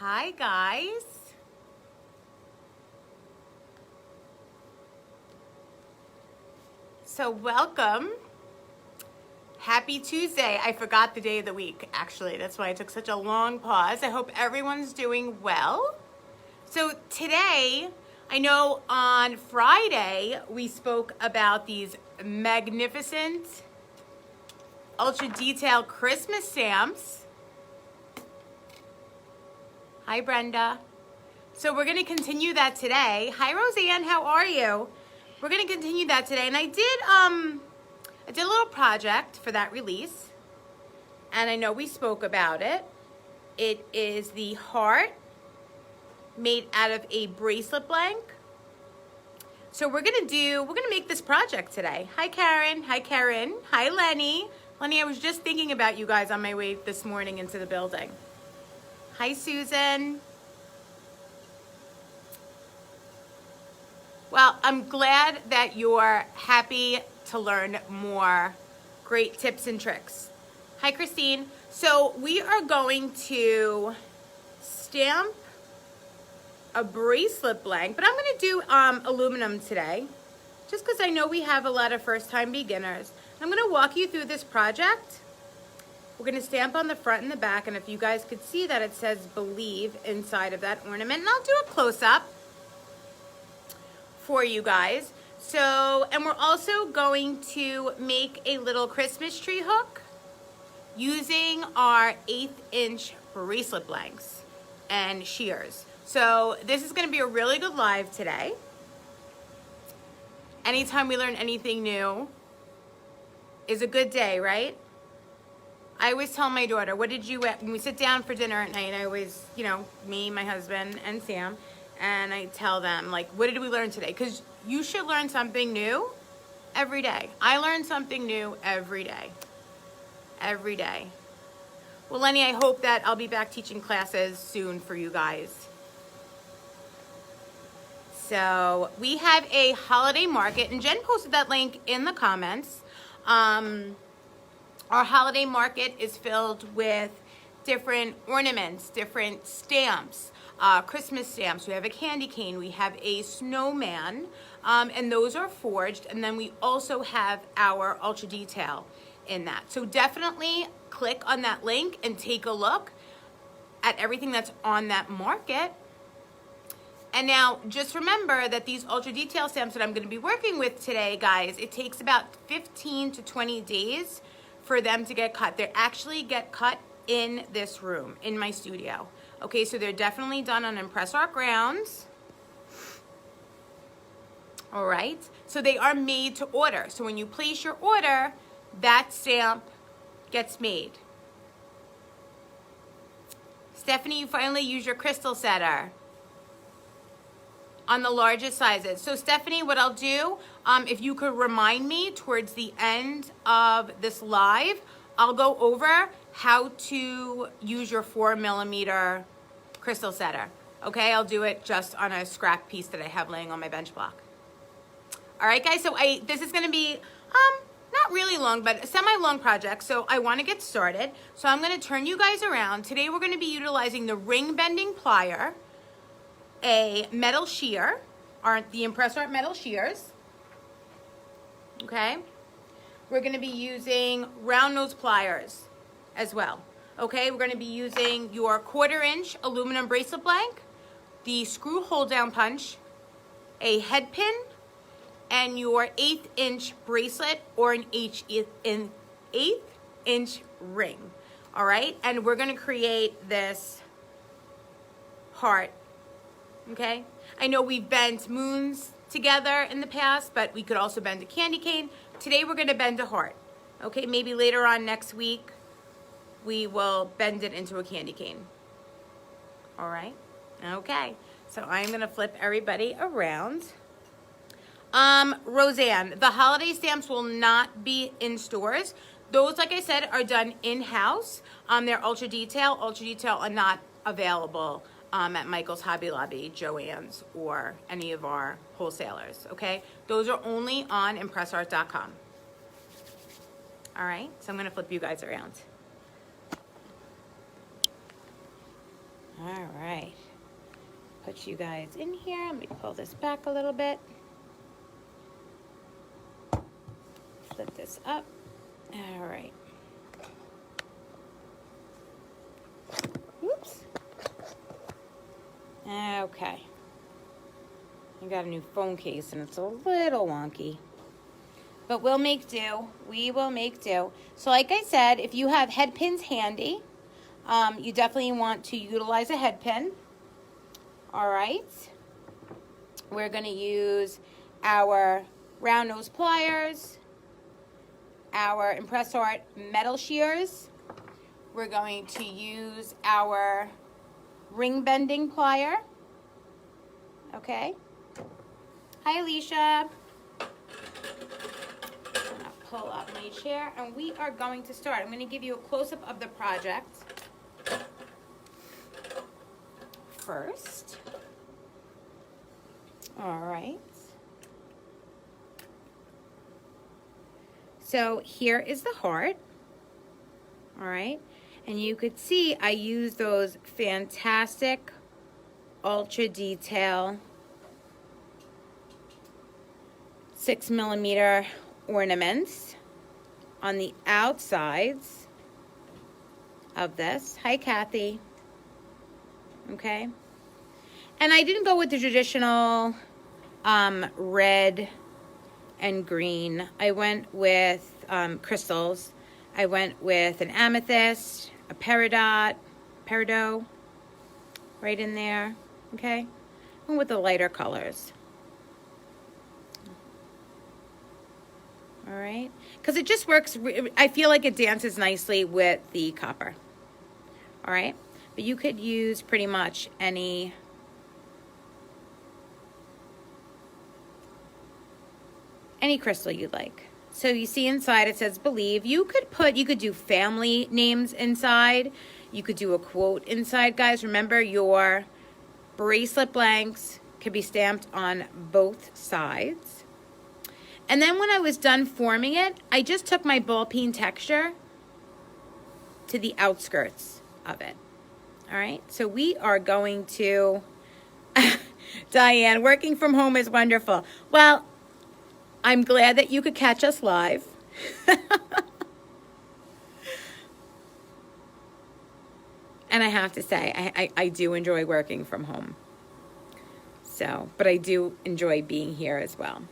Hi guys. So welcome. Happy Tuesday. I forgot the day of the week, actually. That's why I took such a long pause. I hope everyone's doing well. So today, I know on Friday, we spoke about these magnificent, ultra detailed Christmas stamps. Hi, Brenda. So we're going to continue that today. Hi, Roseanne. How are you? We're going to continue that today. And I did a little project for that release. And I know we spoke about it. It is the heart made out of a bracelet blank. So we're going to make this project today. Hi, Karen. Hi, Karen. Hi, Lenny. Lenny, I was just thinking about you guys on my way this morning into the building. Hi, Susan. Well, I'm glad that you're happy to learn more great tips and tricks. Hi, Christine. So we are going to stamp a bracelet blank, but I'm going to do aluminum today, just because I know we have a lot of first-time beginners. I'm going to walk you through this project. We're going to stamp on the front and the back, and if you guys could see that it says believe inside of that ornament, and I'll do a close-up for you guys. So, and we're also going to make a little Christmas tree hook using our 1/8 inch bracelet blanks and shears. So this is going to be a really good live today. Anytime we learn anything new is a good day, right? I always tell my daughter, what did you, when we sit down for dinner at night, I always, me, my husband, and Sam, and I tell them, like, what did we learn today? Because you should learn something new every day. I learn something new every day. Every day. Well, Lenny, I hope that I'll be back teaching classes soon for you guys. So we have a holiday market, and Jen posted that link in the comments. Our holiday market is filled with different ornaments, different stamps, Christmas stamps. We have a candy cane, we have a snowman, and those are forged. And then we also have our ultra detail in that. So definitely click on that link and take a look at everything that's on that market. And now just remember that these ultra detail stamps that I'm going to be working with today, guys, it takes about 15 to 20 days for them to get cut. They actually get cut in this room, in my studio. Okay, so they're definitely done on ImpressArt grounds. All right, so they are made to order. So when you place your order, that stamp gets made. Stephanie, you finally use your crystal setter on the largest sizes. So Stephanie, what I'll do, if you could remind me towards the end of this live, I'll go over how to use your 4mm crystal setter. Okay, I'll do it just on a scrap piece that I have laying on my bench block. All right, guys, so this is gonna be not really long, but a semi-long project, so I wanna get started. So I'm gonna turn you guys around. Today we're gonna be utilizing the ring bending plier, a metal shear, or the ImpressArt metal shears, okay? We're gonna be using round nose pliers as well, okay? We're gonna be using your 1/4 inch aluminum bracelet blank, the screw hold down punch, a head pin, and your 1/8 inch bracelet or an 1/8 inch ring, all right? And we're gonna create this heart. Okay, I know we've bent moons together in the past, but we could also bend a candy cane. Today we're going to bend a heart. Okay, maybe later on next week we will bend it into a candy cane. All right, okay, so I'm going to flip everybody around. Roseanne, the holiday stamps will not be in stores. Those, like I said, are done in-house. They're ultra detail. Ultra detail are not available at Michael's, Hobby Lobby, Joann's, or any of our wholesalers, okay? Those are only on ImpressArt.com. All right, so I'm gonna flip you guys around. All right. Put you guys in here. Let me pull this back a little bit. Flip this up. All right. Oops. Okay. I got a new phone case and it's a little wonky. But we'll make do. We will make do. So like I said, if you have head pins handy, you definitely want to utilize a head pin. All right. We're going to use our Round Nose Pliers, our ImpressArt metal shears. We're going to use our ring bending plier. Okay. Hi, Alicia. Pull up my chair and we are going to start. I'm going to give you a close-up of the project first. All right. So here is the heart. All right. And you could see I use those fantastic ultra detail 6mm ornaments on the outsides of this. Hi, Kathy. Okay. And I didn't go with the traditional red and green. I went with crystals. I went with an amethyst, a peridot, right in there. Okay. And with the lighter colors. All right, because it just works. I feel like it dances nicely with the copper. All right, but you could use pretty much any crystal you'd like. So you see inside it says believe. You could do family names inside. You could do a quote inside, guys. Remember, your bracelet blanks can be stamped on both sides. And then when I was done forming it, I just took my ball peen texture to the outskirts of it. All right, so we are going to, Diane, working from home is wonderful. Well, I'm glad that you could catch us live. And I have to say, I do enjoy working from home. So, but I do enjoy being here as well.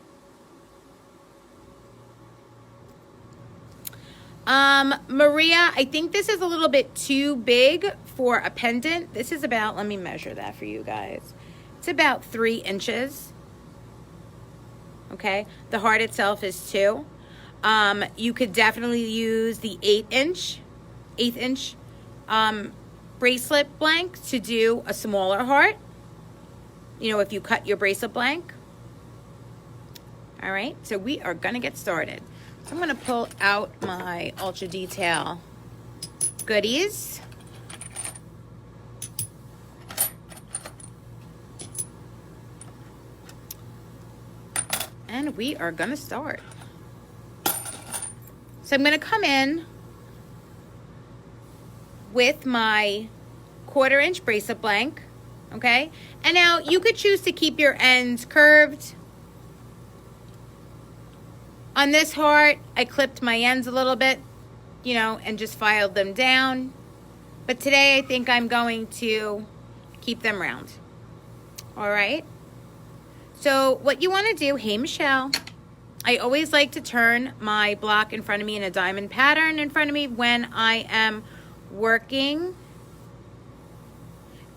Maria, I think this is a little bit too big for a pendant. This is about, let me measure that for you guys. It's about 3 inches. Okay. The heart itself is 2. You could definitely use the 8 inch bracelet blank to do a smaller heart. You know, if you cut your bracelet blank. All right. So we are going to get started. So I'm going to pull out my ultra detail goodies. And we are going to start. So I'm going to come in with my 1/4 inch bracelet blank. Okay. And now you could choose to keep your ends curved. On this heart, I clipped my ends a little bit, you know, and just filed them down. But today I think I'm going to keep them round. All right. So what you want to do, hey Michelle, I always like to turn my block in front of me in a diamond pattern in front of me when I am working.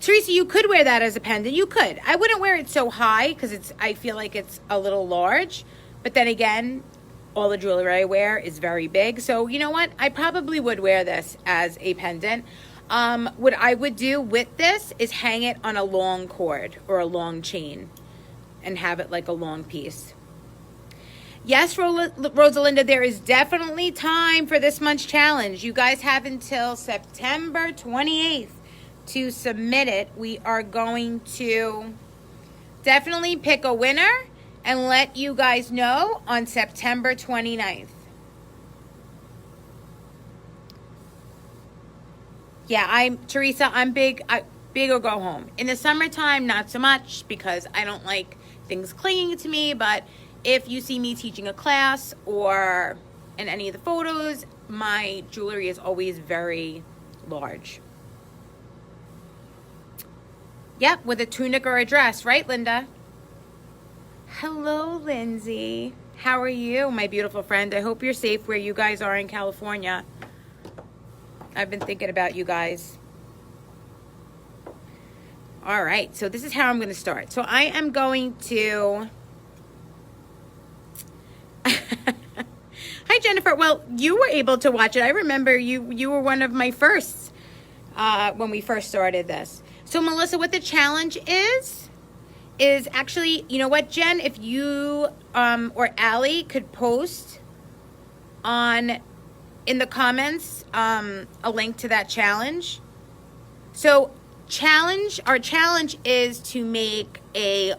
Teresa, you could wear that as a pendant. You could. I wouldn't wear it so high because I feel like it's a little large. But then again, all the jewelry I wear is very big. So you know what? I probably would wear this as a pendant. What I would do with this is hang it on a long cord or a long chain and have it like a long piece. Yes, Rosalinda, there is definitely time for this month's challenge. You guys have until September 28th to submit it. We are going to definitely pick a winner and let you guys know on September 29th. Yeah, Teresa, I'm big. big or go home. In the summertime, not so much because I don't like things clinging to me, but if you see me teaching a class or in any of the photos, my jewelry is always very large. Yep, with a tunic or a dress, right, Linda? Hello, Lindsay. How are you, my beautiful friend? I hope you're safe where you guys are in California. I've been thinking about you guys. All right, so this is how I'm going to start. So I am going to... Hi, Jennifer. Well, you were able to watch it. I remember you were one of my firsts when we first started this. So, Melissa, what the challenge is actually, you know what, Jen, if you or Allie could post in the comments a link to that challenge. So our challenge is to make a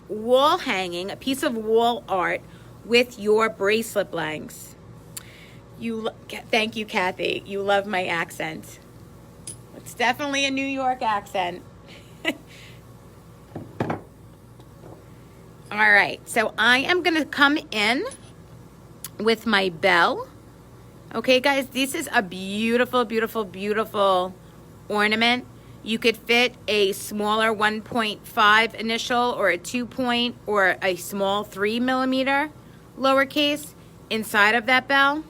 wall hanging, a piece of wall art with your bracelet blanks. Thank you, Kathy. You love my accent. It's definitely a New York accent. All right, so I am gonna come in with my bell. Okay, guys, this is a beautiful, beautiful, beautiful ornament. You could fit a smaller 1.5 initial or a 2 point or a small 3 millimeter lowercase inside of that bell.